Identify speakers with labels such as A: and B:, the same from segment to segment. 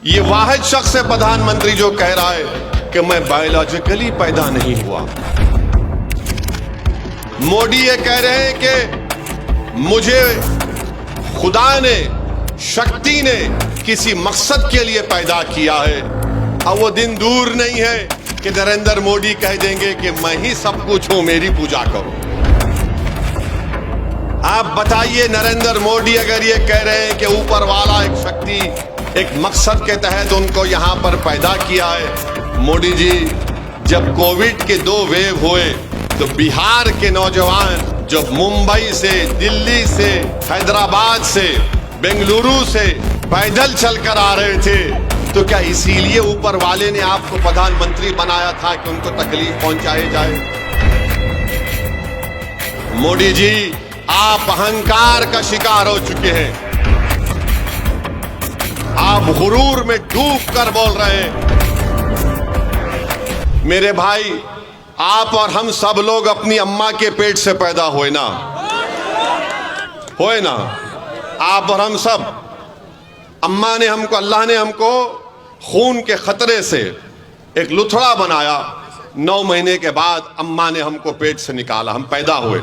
A: ये वाहिद शख्स है प्रधानमंत्री जो कह रहा है कि मैं बायोलॉजिकली पैदा नहीं हुआ। मोदी ये कह रहे हैं कि मुझे खुदा ने, शक्ति ने किसी मकसद के लिए पैदा किया है। अब वो दिन दूर नहीं है कि नरेंद्र मोदी कह देंगे कि मैं ही सब कुछ हूं, मेरी पूजा करो। आप बताइए, नरेंद्र मोदी अगर ये कह रहे हैं कि ऊपर वाला एक शक्ति, एक मकसद के तहत उनको यहां पर पैदा किया है। मोदी जी, जब कोविड के 2 वेव हुए तो बिहार के नौजवान जो मुंबई से, दिल्ली से, हैदराबाद से, बेंगलुरु से पैदल चलकर आ रहे थे, तो क्या इसीलिए ऊपर वाले ने आपको प्रधानमंत्री बनाया था कि उनको तकलीफ पहुंचाई जाए? मोदी जी, आप अहंकार का शिकार हो चुके हैं। आप गुरूर में डूब कर बोल रहे हैं। मेरे भाई, आप और हम सब लोग अपनी अम्मा के पेट से पैदा हुए ना, आप और हम सब। अम्मा ने हमको, अल्लाह ने हमको खून के खतरे से एक लुथड़ा बनाया। 9 महीने के बाद अम्मा ने हमको पेट से निकाला, हम पैदा हुए।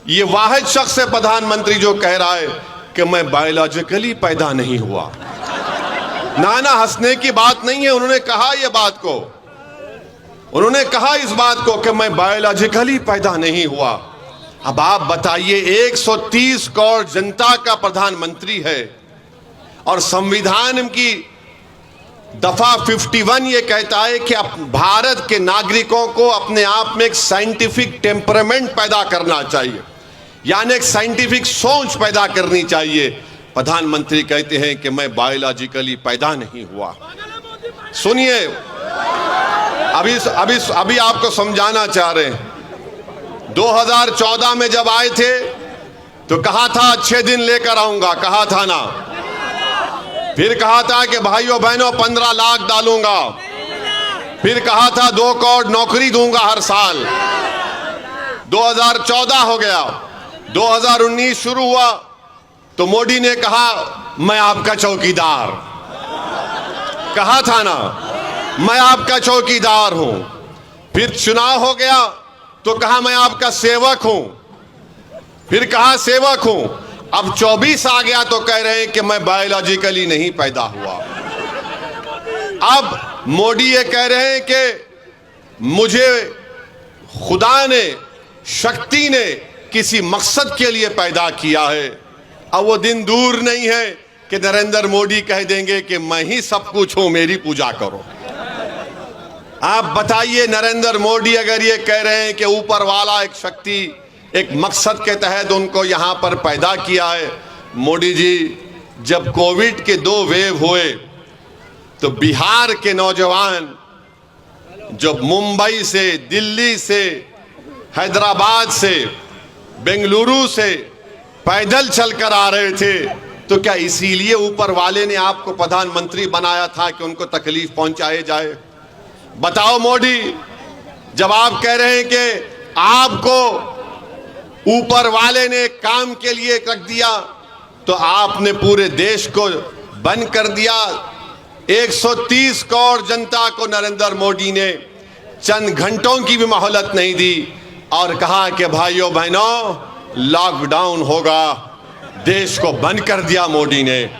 A: ये वाहिद शख्स है प्रधानमंत्री जो कह रहा है कि मैं बायोलॉजिकली पैदा नहीं हुआ। ना हंसने की बात नहीं है। उन्होंने कहा ये बात को, उन्होंने कहा इस बात को कि मैं बायोलॉजिकली पैदा नहीं हुआ। अब आप बताइए, 130 करोड़ जनता का प्रधानमंत्री है और संविधान की दफा 51 ये कहता है कि भारत के नागरिकों को अपने आप में एक साइंटिफिक टेम्परामेंट पैदा करना चाहिए, यानी एक साइंटिफिक सोच पैदा करनी चाहिए। प्रधानमंत्री कहते हैं कि मैं बायोलॉजिकली पैदा नहीं हुआ। सुनिए, अभी आपको समझाना चाह रहे हैं। 2014 में जब आए थे तो कहा था अच्छे दिन लेकर आऊंगा, कहा था ना। फिर कहा था कि भाइयों बहनों 15 लाख डालूंगा। फिर कहा था 2 करोड़ नौकरी दूंगा हर साल। 2014 हो गया, 2019 शुरू हुआ तो मोदी ने कहा मैं आपका चौकीदार। कहा था ना, मैं आपका चौकीदार हूं। फिर चुनाव हो गया तो कहा मैं आपका सेवक हूं। फिर कहा सेवक हूं। अब 24 आ गया तो कह रहे हैं कि मैं बायोलॉजिकली नहीं पैदा हुआ। अब मोदी ये कह रहे हैं कि मुझे खुदा ने, शक्ति ने किसी मकसद के लिए पैदा किया है। अब वो दिन दूर नहीं है कि नरेंद्र मोदी कह देंगे कि मैं ही सब कुछ हूं, मेरी पूजा करो। आप बताइए, नरेंद्र मोदी अगर ये कह रहे हैं कि ऊपर वाला एक शक्ति, एक मकसद के तहत उनको यहां पर पैदा किया है। मोदी जी, जब कोविड के 2 वेव हुए तो बिहार के नौजवान जो मुंबई से, दिल्ली से, हैदराबाद से, बेंगलुरु से पैदल चलकर आ रहे थे, तो क्या इसीलिए ऊपर वाले ने आपको प्रधानमंत्री बनाया था कि उनको तकलीफ पहुंचाई जाए? बताओ मोदी, जब आप कह रहे हैं कि आपको ऊपर वाले ने काम के लिए रख दिया, तो आपने पूरे देश को बंद कर दिया। 130 करोड़ जनता को नरेंद्र मोदी ने चंद घंटों की भी मोहलत नहीं दी और कहा कि भाइयों बहनों लॉकडाउन होगा। देश को बंद कर दिया मोदी ने।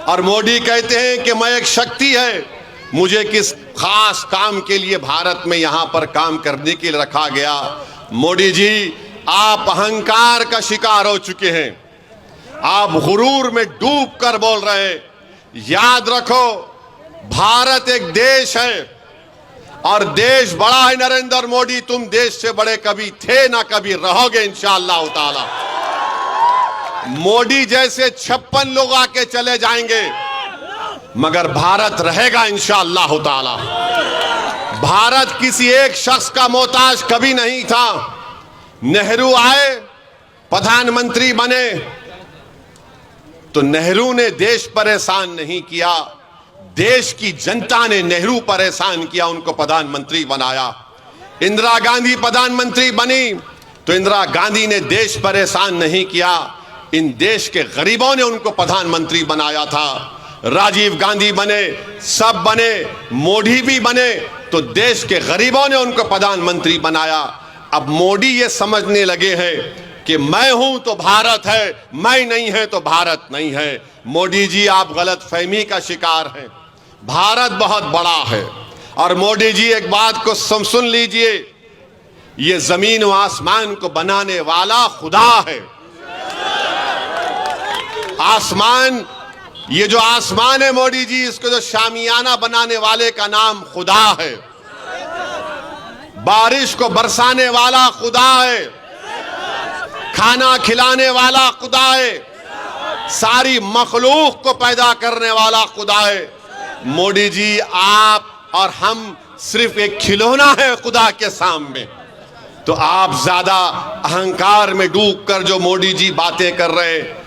A: और मोदी कहते हैं कि मैं एक शक्ति है, मुझे किस खास काम के लिए भारत में यहां पर काम करने के लिए रखा गया। मोदी जी, आप अहंकार का शिकार हो चुके हैं। आप गुरूर में डूब कर बोल रहे हैं। याद रखो, भारत एक देश है और देश बड़ा है। नरेंद्र मोदी, तुम देश से बड़े कभी थे ना कभी रहोगे इंशाअल्लाह ताला। मोदी जैसे 56 लोग आके चले जाएंगे, मगर भारत रहेगा इंशाअल्लाह ताला। भारत किसी एक शख्स का मोहताज कभी नहीं था। नेहरू आए, प्रधानमंत्री बने, तो नेहरू ने देश परेशान नहीं किया, देश की जनता ने नेहरू परेशान किया, उनको प्रधानमंत्री बनाया। इंदिरा गांधी प्रधानमंत्री बनी तो इंदिरा गांधी ने देश परेशान नहीं किया, इन देश के गरीबों ने उनको प्रधानमंत्री बनाया था। राजीव गांधी बने, सब बने, मोदी भी बने, तो देश के गरीबों ने उनको प्रधानमंत्री बनाया। अब मोदी ये समझने लगे हैं कि मैं हूं तो भारत है, मैं नहीं है तो भारत नहीं है। मोदी जी, आप गलत फहमी का शिकार हैं। भारत बहुत बड़ा है। और मोदी जी, एक बात को सुन लीजिए, ये जमीन व आसमान को बनाने वाला खुदा है। आसमान, ये जो आसमान है मोदी जी, इसको जो शामियाना बनाने वाले का नाम खुदा है। बारिश को बरसाने वाला खुदा है, खाना खिलाने वाला खुदा है, सारी मखलूक को पैदा करने वाला खुदा है। मोदी जी, आप और हम सिर्फ एक खिलौना है खुदा के सामने। तो आप ज्यादा अहंकार में डूब कर जो मोदी जी बातें कर रहे हैं,